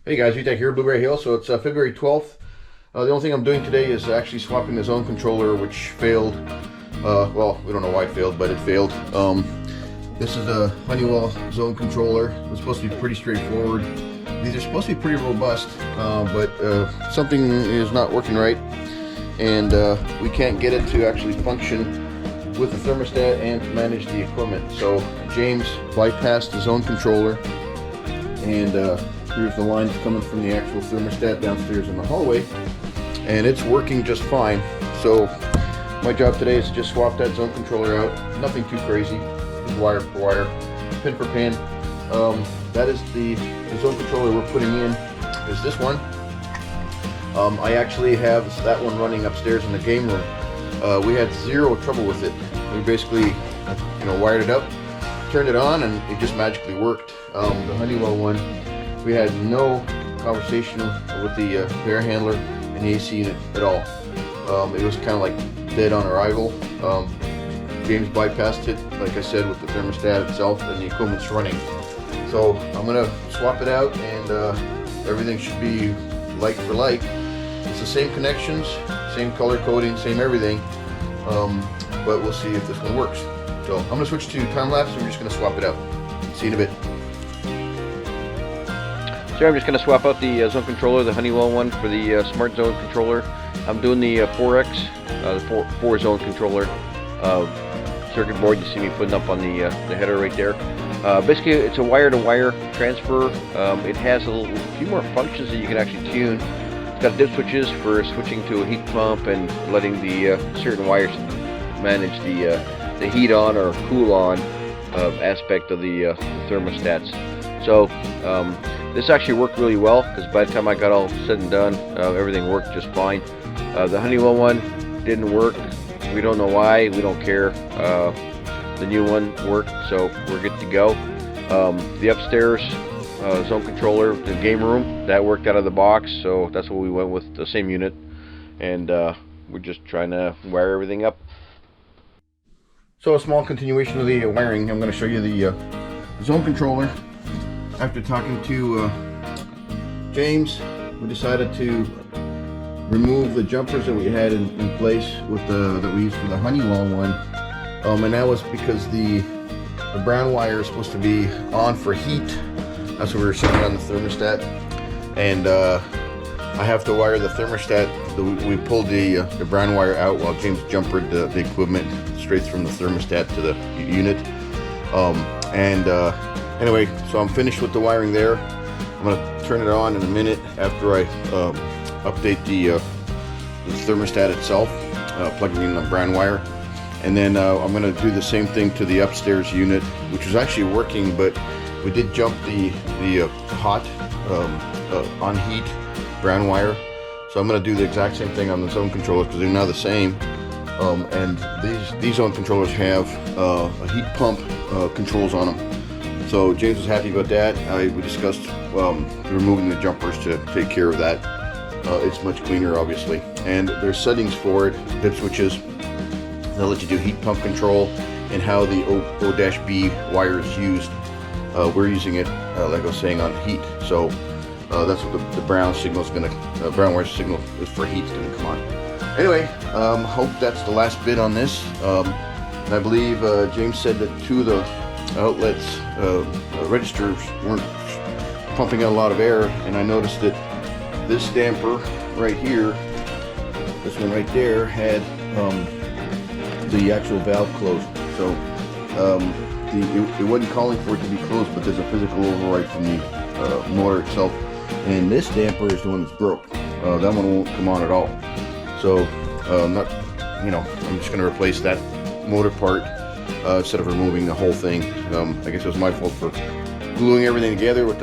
Hey guys, VTech here, Blueberry Hill. So it's February 12th. The only thing I'm doing today is actually swapping the zone controller, which failed. Well, we don't know why it failed, but it failed. This is a Honeywell zone controller. It's supposed to be pretty straightforward. These are supposed to be pretty robust, but something is not working right, and we can't get it to actually function with the thermostat and to manage the equipment. So James bypassed the zone controller, and here's the line that's coming from the actual thermostat downstairs in the hallway, and it's working just fine. So my job today is to just swap that zone controller out. Nothing too crazy, just wire for wire, pin for pin. That is the zone controller we're putting in, is this one. I actually have that one running upstairs in the game room. We had zero trouble with it. We basically, wired it up, turned it on, and it just magically worked. The Honeywell one, we had no conversation with the air handler and the AC unit at all. It was kind of like dead on arrival. James bypassed it, like I said, with the thermostat itself, and the equipment's running. So I'm gonna swap it out, and everything should be like for like. It's the same connections, same color coding, same everything, but we'll see if this one works. So I'm gonna switch to time lapse, and we're just gonna swap it out. See you in a bit. So I'm just going to swap out the zone controller, the Honeywell one, for the SmartZone controller. I'm doing the 4X, the 4 zone controller circuit board you see me putting up on the header right there. Basically, it's a wire-to-wire transfer. It has a few more functions that you can actually tune. It's got dip switches for switching to a heat pump and letting the certain wires manage the heat on or cool on aspect of the thermostats. So this actually worked really well, because by the time I got all said and done, everything worked just fine. The Honeywell one didn't work. We don't know why. We don't care. The new one worked, so we're good to go. The upstairs zone controller, the game room, that worked out of the box, so that's what we went with, the same unit. And we're just trying to wire everything up. So a small continuation of the wiring. I'm going to show you the zone controller. After talking to James, we decided to remove the jumpers that we had in place with that we used for the Honeywell one, and that was because the brown wire is supposed to be on for heat. That's what we were setting on the thermostat, and I have to wire the thermostat. We pulled the brown wire out while James jumpered the equipment straight from the thermostat to the unit, Anyway, so I'm finished with the wiring there. I'm going to turn it on in a minute after I update the thermostat itself, plugging in the brown wire. And then I'm going to do the same thing to the upstairs unit, which is actually working, but we did jump the hot on heat brown wire. So I'm going to do the exact same thing on the zone controllers, because they're now the same. And these zone controllers have a heat pump controls on them. So James was happy about that. We discussed removing the jumpers to take care of that. It's much cleaner, obviously. And there's settings for it, dip switches. They'll let you do heat pump control and how the O-B wire is used. We're using it, like I was saying, on heat. So that's what the brown signal is going to, brown wire signal is for heat, is going to come on. Anyway, hope that's the last bit on this. And I believe James said that 2 of the outlets registers weren't pumping out a lot of air, and I noticed that this damper right here, this one right there, had the actual valve closed. So it wasn't calling for it to be closed, but there's a physical override from the motor itself, and this damper is the one that's broke. That one won't come on at all. So I'm just going to replace that motor part instead of removing the whole thing. I guess it was my fault for gluing everything together with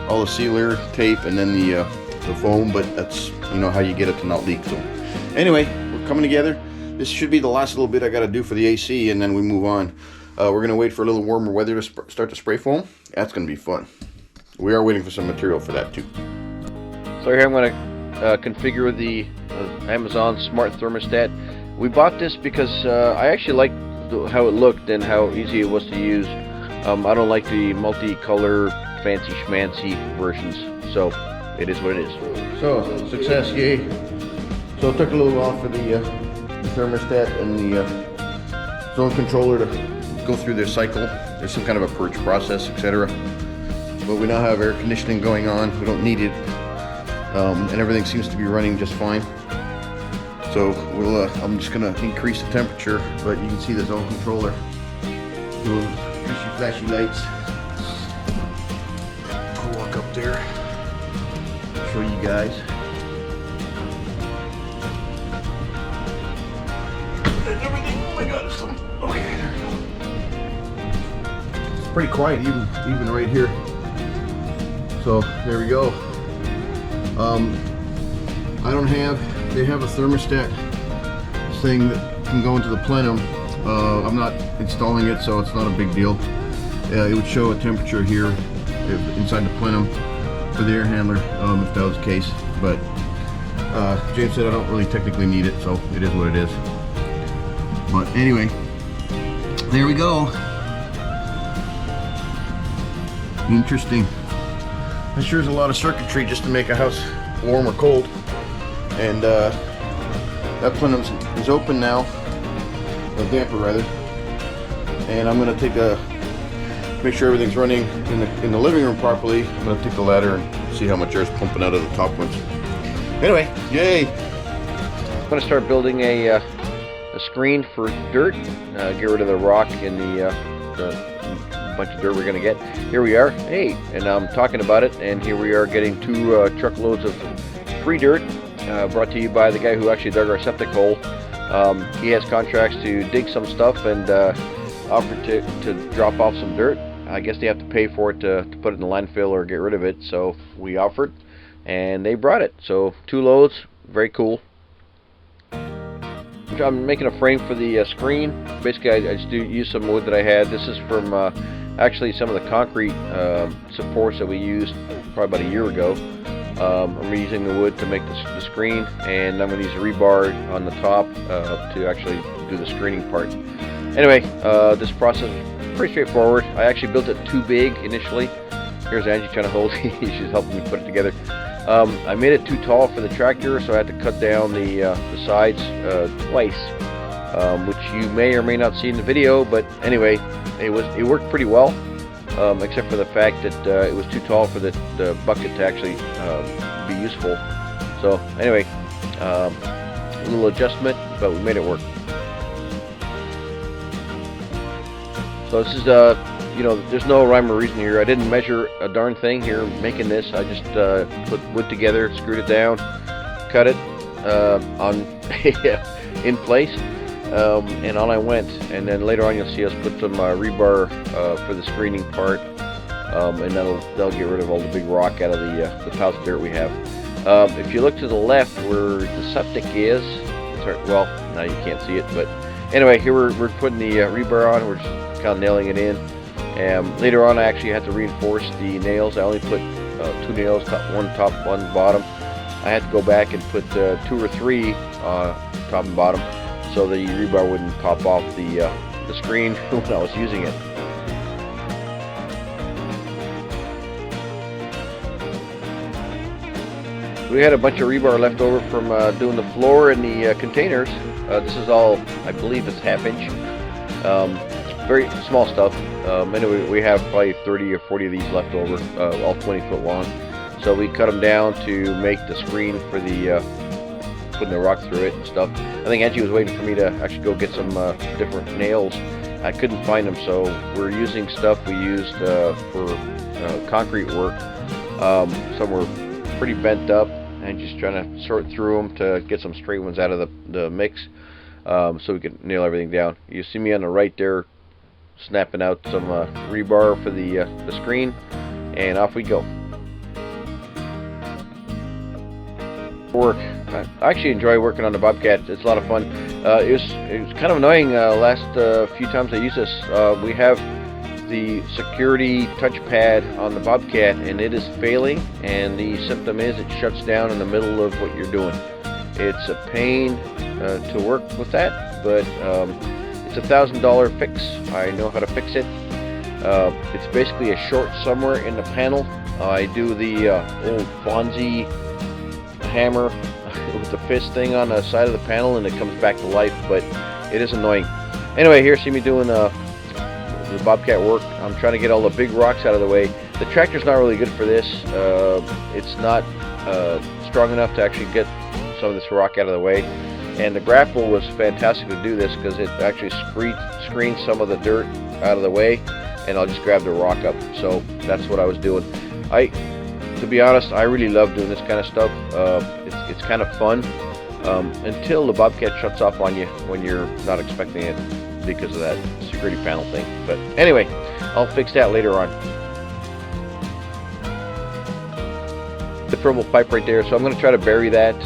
all the sealer tape and then the foam, but that's how you get it to not leak. So anyway, we're coming together. This should be the last little bit I got to do for the AC, and then we move on. We're going to wait for a little warmer weather to start to spray foam. That's going to be fun. We are waiting for some material for that too. So here I'm going to configure the Amazon Smart Thermostat. We bought this because I actually like how it looked and how easy it was to use. I don't like the multicolor fancy schmancy versions. So it is what it is. So success, yay. So it took a little while for the thermostat and the zone controller to go through their cycle. There's some kind of a purge process, etc. But we now have air conditioning going on. We don't need it, and everything seems to be running just fine. So we'll, I'm just gonna increase the temperature, but you can see the zone controller. Those flashy lights. I'll walk up there, show you guys. And everything. Oh my God! Okay, there we go. It's pretty quiet, even right here. So there we go. They have a thermostat thing that can go into the plenum. I'm not installing it, so it's not a big deal. It would show a temperature here inside the plenum for the air handler, if that was the case. But James said I don't really technically need it, so it is what it is. But anyway, there we go. Interesting. That sure is a lot of circuitry just to make a house warm or cold. And that plenum is open now, or damper rather. And I'm gonna make sure everything's running in the living room properly. I'm gonna take the ladder and see how much air is pumping out of the top ones. Anyway, yay! I'm gonna start building a screen for dirt. Get rid of the rock and the bunch of dirt we're gonna get. Here we are. Hey, and I'm talking about it, and here we are getting 2 truckloads of free dirt. Brought to you by the guy who actually dug our septic hole. He has contracts to dig some stuff and offered to drop off some dirt. I guess they have to pay for it to put it in the landfill or get rid of it, so we offered and they brought it. So 2 loads, very cool. I'm making a frame for the screen. Basically I just use some wood that I had. This is from actually some of the concrete supports that we used probably about a year ago. I'm using the wood to make the screen, and I'm going to use a rebar on the top to actually do the screening part. Anyway, this process is pretty straightforward. I actually built it too big initially. Here's Angie trying to hold. She's helping me put it together. I made it too tall for the tractor, so I had to cut down the sides twice, which you may or may not see in the video. But anyway, it worked pretty well. Except for the fact that it was too tall for the bucket to actually be useful. So anyway, a little adjustment, but we made it work. So this is, you know, there's no rhyme or reason here. I didn't measure a darn thing here making this. I just put wood together, screwed it down, cut it on in place. And on I went, and then later on you'll see us put some rebar for the screening part, and that'll get rid of all the big rock out of the piles of dirt we have. If you look to the left where the septic is, well, now you can't see it, but anyway, here we're putting the rebar on. We're just kind of nailing it in. Later on I actually had to reinforce the nails. I only put 2 nails, one top, one bottom. I had to go back and put 2 or 3 top and bottom, so the rebar wouldn't pop off the screen when I was using it. We had a bunch of rebar left over from doing the floor and the containers. This is all, I believe it's 1/2 inch. Very small stuff. Anyway, we have probably 30 or 40 of these left over, all 20 foot long. So we cut them down to make the screen for the putting the rock through it and stuff. I think Angie was waiting for me to actually go get some different nails. I couldn't find them, so we're using stuff we used for concrete work. Some were pretty bent up, and just trying to sort through them to get some straight ones out of the mix, so we could nail everything down. You see me on the right there snapping out some rebar for the screen, and off we go. Work. I actually enjoy working on the Bobcat. It's a lot of fun. It was kind of annoying last few times I used this. We have the security touchpad on the Bobcat, and it is failing, and the symptom is it shuts down in the middle of what you're doing. It's a pain to work with that, but it's a $1,000 fix. I know how to fix it, It's basically a short somewhere in the panel. I do the old Fonzie hammer with the fist thing on the side of the panel, and it comes back to life, but it is annoying. Anyway, here see me doing the bobcat work. I'm trying to get all the big rocks out of the way. The tractor's not really good for this. It's not strong enough to actually get some of this rock out of the way. And the grapple was fantastic to do this because it actually screens some of the dirt out of the way, and I'll just grab the rock up. So that's what I was doing. To be honest, I really love doing this kind of stuff. It's kind of fun until the bobcat shuts off on you when you're not expecting it because of that security panel thing. But anyway, I'll fix that later on. The purple pipe right there, so I'm going to try to bury that.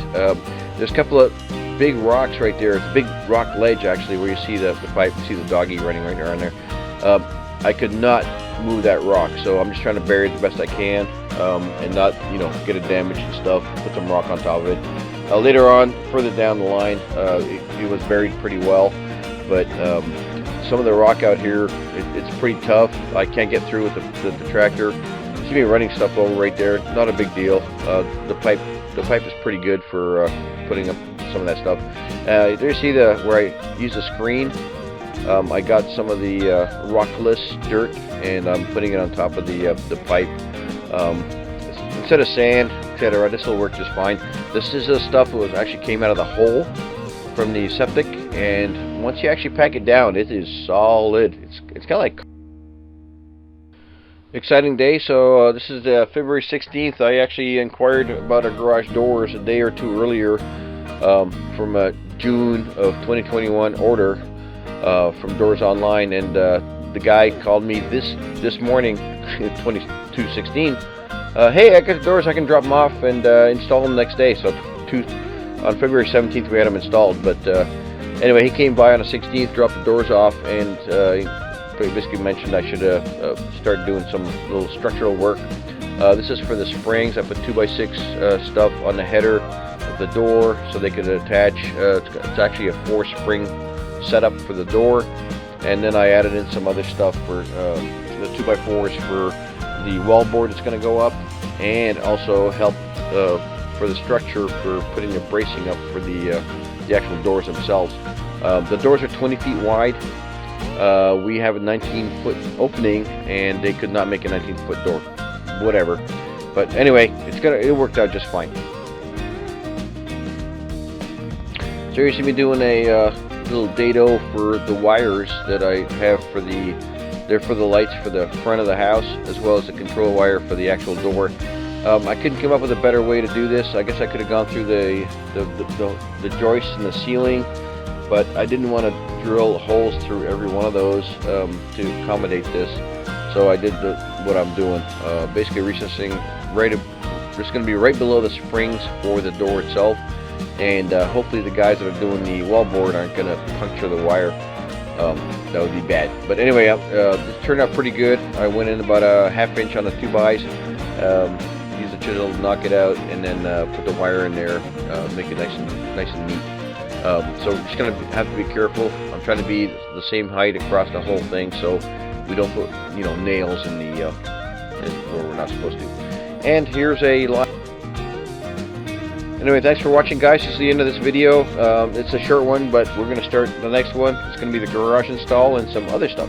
There's a couple of big rocks right there. It's a big rock ledge actually where you see the pipe, you see the doggy running right around there. I could not move that rock, so I'm just trying to bury it the best I can and not, you know, get it damaged and stuff. Put some rock on top of it. Later on, further down the line, it was buried pretty well, but some of the rock out here, it's pretty tough. I can't get through with the tractor. See me running stuff over right there. Not a big deal. The pipe is pretty good for putting up some of that stuff. There you see where I use a screen. I got some of the rockless dirt, and I'm putting it on top of the pipe. Instead of sand, etc., this will work just fine. This is the stuff that actually came out of the hole from the septic, and once you actually pack it down, it is solid. It's kind of like exciting day. So this is February 16th. I actually inquired about our garage doors a day or two earlier from a June of 2021 order from Doors Online, and the guy called me this morning, 22/16. Hey, I got the doors. I can drop them off and install them the next day. So on February 17th we had them installed. But anyway, he came by on the 16th, dropped the doors off, and he basically mentioned I should start doing some little structural work. This is for the springs. I put 2x6 stuff on the header of the door so they could attach. It's actually a 4-spring setup for the door, and then I added in some other stuff for the 2x4s for the wallboard that's going to go up, and also help for the structure for putting the bracing up for the actual doors themselves. The doors are 20 feet wide. We have a 19-foot opening, and they could not make a 19-foot door. Whatever. But anyway, it worked out just fine. So you see me doing a little dado for the wires that I have for they're for the lights for the front of the house, as well as the control wire for the actual door. I couldn't come up with a better way to do this. I guess I could have gone through the joists in the ceiling, but I didn't want to drill holes through every one of those to accommodate this. So I did what I'm doing. Basically recessing it's going to be right below the springs for the door itself, and hopefully the guys that are doing the wallboard aren't going to puncture the wire. That would be bad. But anyway, it turned out pretty good. I went in about a 1/2 inch on the 2x. Used the chisel to knock it out, and then put the wire in there, make it nice and neat. So we're just gonna have to be careful. I'm trying to be the same height across the whole thing, so we don't put nails in the where we're not supposed to. And here's a line. Anyway, thanks for watching, guys. This is the end of this video. It's a short one, but we're going to start the next one. It's going to be the garage install and some other stuff.